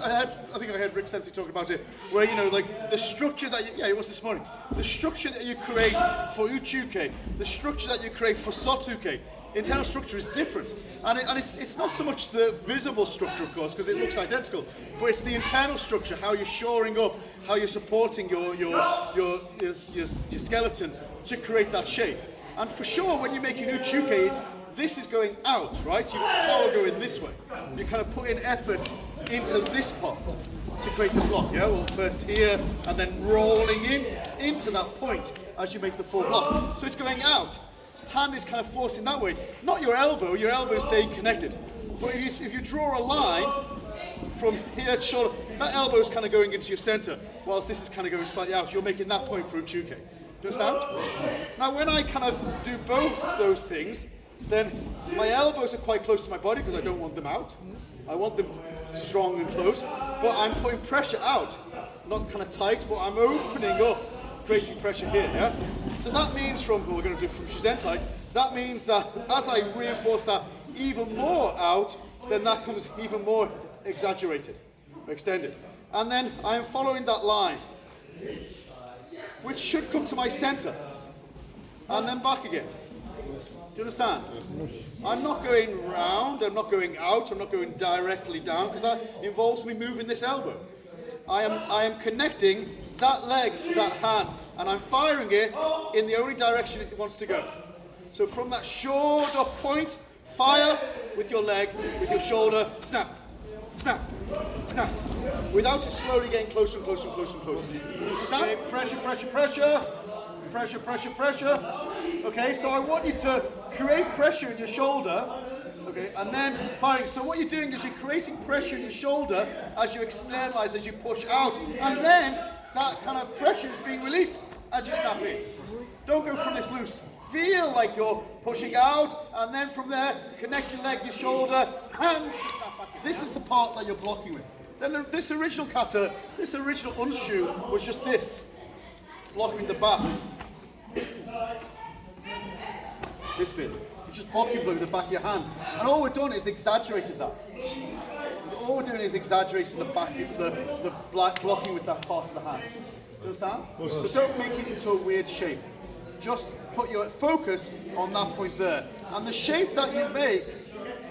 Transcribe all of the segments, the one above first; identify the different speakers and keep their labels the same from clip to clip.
Speaker 1: I think I heard Rick Sensei talking about it, where, you know, like the structure that it was this morning, the structure that you create for uchuke, the structure that you create for sotuke, internal structure is different. And it's not so much the visible structure, of course, because it looks identical, but it's the internal structure, how you're shoring up, how you're supporting your skeleton to create that shape. And for sure, when you're making uchuke, this is going out, right? So you've got power going this way. You kind of put in effort into this part to create the block, yeah? Well, first here, and then rolling into that point as you make the full block. So it's going out. Hand is kind of forcing that way. Not your elbow is staying connected. But if you draw a line from here to shoulder, that elbow is kind of going into your center, whilst this is kind of going slightly out. You're making that point for uchuke. Do you understand? Now, when I kind of do both those things, then my elbows are quite close to my body because I don't want them out. I want them strong and close, but I'm putting pressure out, not kind of tight, but I'm opening up, creating pressure here, yeah? So that means what we're going to do from Shizentai, that means that as I reinforce that even more out, then that comes even more exaggerated, extended. And then I'm following that line, which should come to my center, and then back again. Do you understand? I'm not going round, I'm not going out, I'm not going directly down, because that involves me moving this elbow. I am connecting that leg to that hand, and I'm firing it in the only direction it wants to go. So from that shored up point, fire with your leg, with your shoulder, snap, snap, snap, without it slowly getting closer and closer and closer and closer. Okay, pressure, pressure, pressure, pressure, pressure, pressure. Okay, so I want you to create pressure in your shoulder, okay, and then firing. So what you're doing is you're creating pressure in your shoulder as you externalize, as you push out, and then that kind of pressure is being released as you snap in. Don't go from this loose. Feel like you're pushing out, and then from there, connect your leg, your shoulder, and snap back in. This is the part that you're blocking with. Then this original kata, this original Unsu was just this, blocking the back. This bit. You're just blocking with the back of your hand. And all we're doing is exaggerated that. So all we're doing is exaggerating the back, the blocking with that part of the hand. You understand? So don't make it into a weird shape. Just put your focus on that point there. And the shape that you make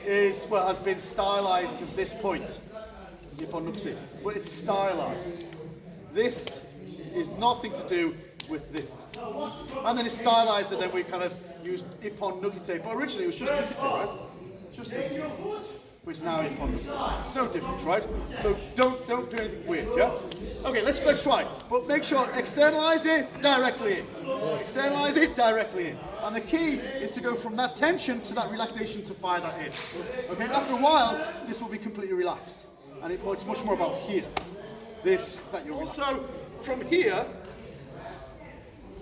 Speaker 1: is, well, has been stylized to this point. But it's stylized. This is nothing to do with this. And then it's stylized, and then we kind of used Ippon Nukite, but originally it was just Nukite, right? Just Nukite, which is now Ippon Nukite. There's no difference, right? So don't do anything weird, yeah? Okay, let's try. But make sure, externalize it directly in. Externalize it directly in. And the key is to go from that tension to that relaxation to fire that in. Okay, after a while, this will be completely relaxed. And it's much more about here. This, that you're also, from here,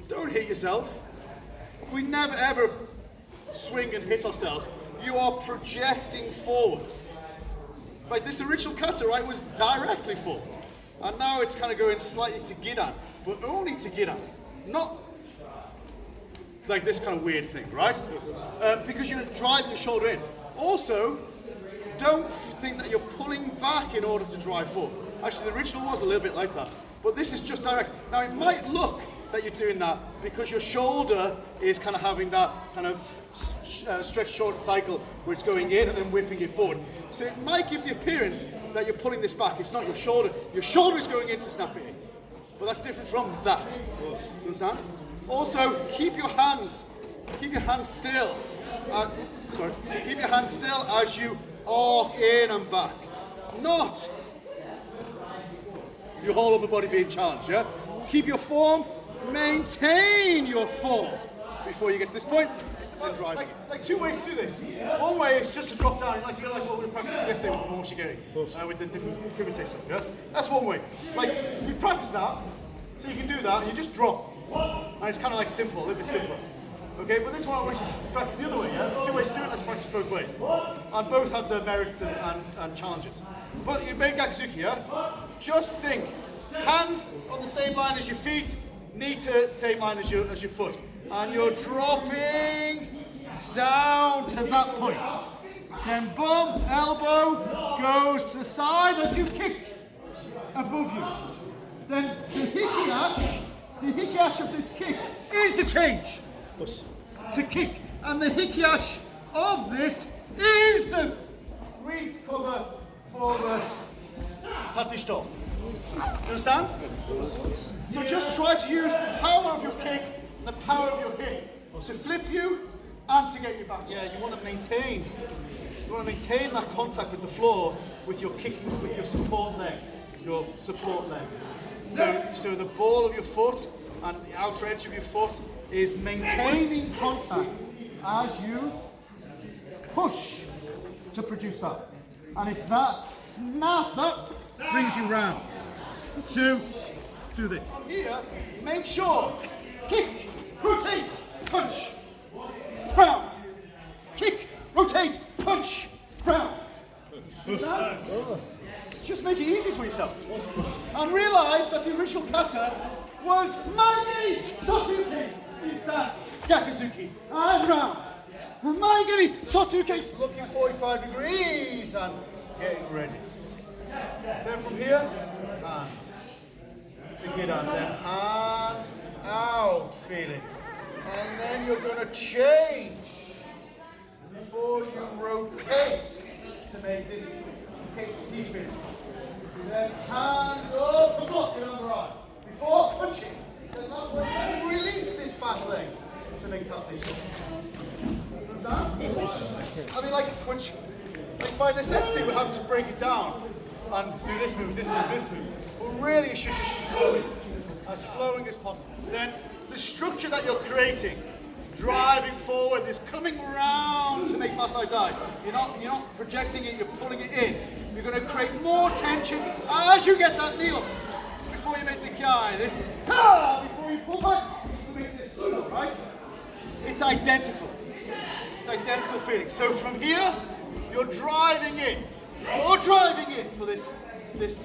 Speaker 1: don't hit yourself. We never ever swing and hit ourselves. You are projecting forward. Like this original kata, right, was directly forward. And now it's kind of going slightly to gidan, but only to gidan. Not like this kind of weird thing, right? Because you're driving your shoulder in. Also, don't think that you're pulling back in order to drive forward. Actually, the original was a little bit like that. But this is just direct. Now, it might look that you're doing that because your shoulder is kind of having that kind of stretch short cycle where it's going in and then whipping it forward. So it might give the appearance that you're pulling this back. It's not your shoulder. Your shoulder is going in to snap it in. But that's different from that. You understand? Also, keep your hands still. Keep your hands still as you arc in and back. Not your whole upper body being challenged, yeah? Keep your form, maintain your form before you get to this point, and drive. Like two ways to do this. One way is just to drop down, like what we were practicing yesterday with the moshigiri, with the different kumite stuff, yeah? That's one way. Like, you practice that, so you can do that, and you just drop. And it's kind of like simple, a little bit simpler. Okay, but this one I want you to practice the other way, yeah? Two ways to do it, let's practice both ways. And both have their merits and challenges. But you make Gakuzuki, yeah? Just think, hands on the same line as your feet, knee to same line as your foot. And you're dropping down to that point. Then boom, elbow goes to the side as you kick above you. Then the hikiash of this kick is the change to kick. And the hikiash of this is the reed cover for the tatishto. Do you understand? So just try to use the power of your kick and the power of your hip to flip you and to get you back. Yeah, you want to maintain that contact with the floor with your kicking, with your support leg. So the ball of your foot and the outer edge of your foot is maintaining contact as you push to produce that. And it's that snap that brings you round to do this. Here, make sure, kick, rotate, punch, round. Kick, rotate, punch, round. Just make it easy for yourself. And realize that the original kata was Maigiri Sotuke in stance, Gyakuzuki, and round. Maigiri Sotuke, looking 45 degrees and getting ready. Then from here, hand to get on, then hand out, feeling. And then you're going to change before you rotate to make this hit stiffen. Then hand up and block it on the right. Before punching, then that's when you release this back leg to make that fish. Understand? I mean, like by necessity, we have to break it down and do this move, this move, this move. But really, it should just be flowing as possible. Then the structure that you're creating, driving forward, this coming round to make Masai Dai. You're not projecting it, you're pulling it in. You're going to create more tension as you get that knee up. Before you make the ki, this ta, before you pull back to make this sumo, right? It's identical. It's identical feeling. So from here, you're driving in. You're driving in for this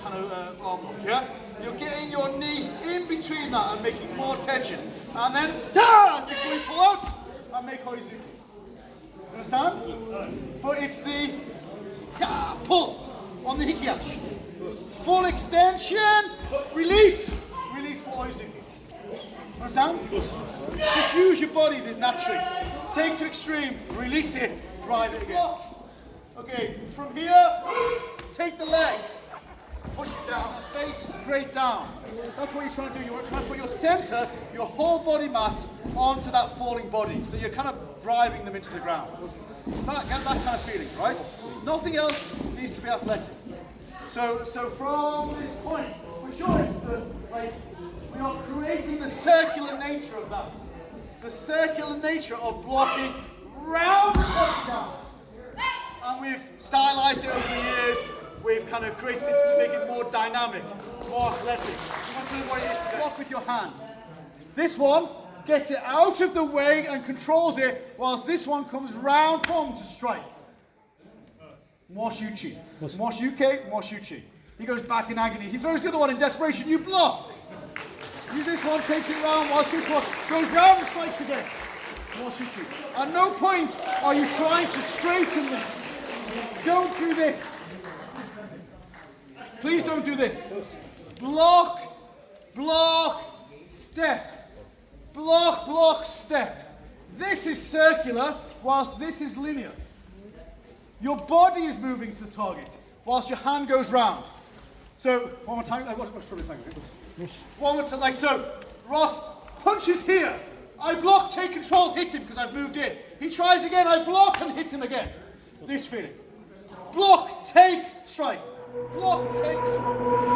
Speaker 1: kind of arm lock, yeah? You're getting your knee in between that and making more tension. And then down before you pull out and make Hoizuki. Understand? But it's the pull on the hikiash. Full extension, release. Release for Hoizuki. Understand? Just use your body this naturally. Take to extreme, release it, drive it again. Okay, from here, take the leg. Push it down, face straight down. That's what you're trying to do. You're trying to put your center, your whole body mass onto that falling body. So you're kind of driving them into the ground. Get that kind of feeling, right? Nothing else needs to be athletic. So from this point, for sure it's we are creating the circular nature of that. The circular nature of blocking round and down. And we've stylized it over the years. We've kind of created it to make it more dynamic, more athletic. You want to know what it is to block with your hand. This one gets it out of the way and controls it, whilst this one comes round home to strike. Moshuchi. Moshuke, Moshuchi. He goes back in agony. He throws the other one in desperation. You block. This one takes it round, whilst this one goes round and strikes again. Moshuchi. At no point are you trying to straighten this. Don't do this. Please don't do this. Block, block, step. Block, block, step. This is circular, whilst this is linear. Your body is moving to the target, whilst your hand goes round. So, one more time. What's for the time? One more time, like so. Ross punches here. I block, take control, hit him because I've moved in. He tries again, I block and hit him again. This feeling. Block, take, strike. Block, take, strike.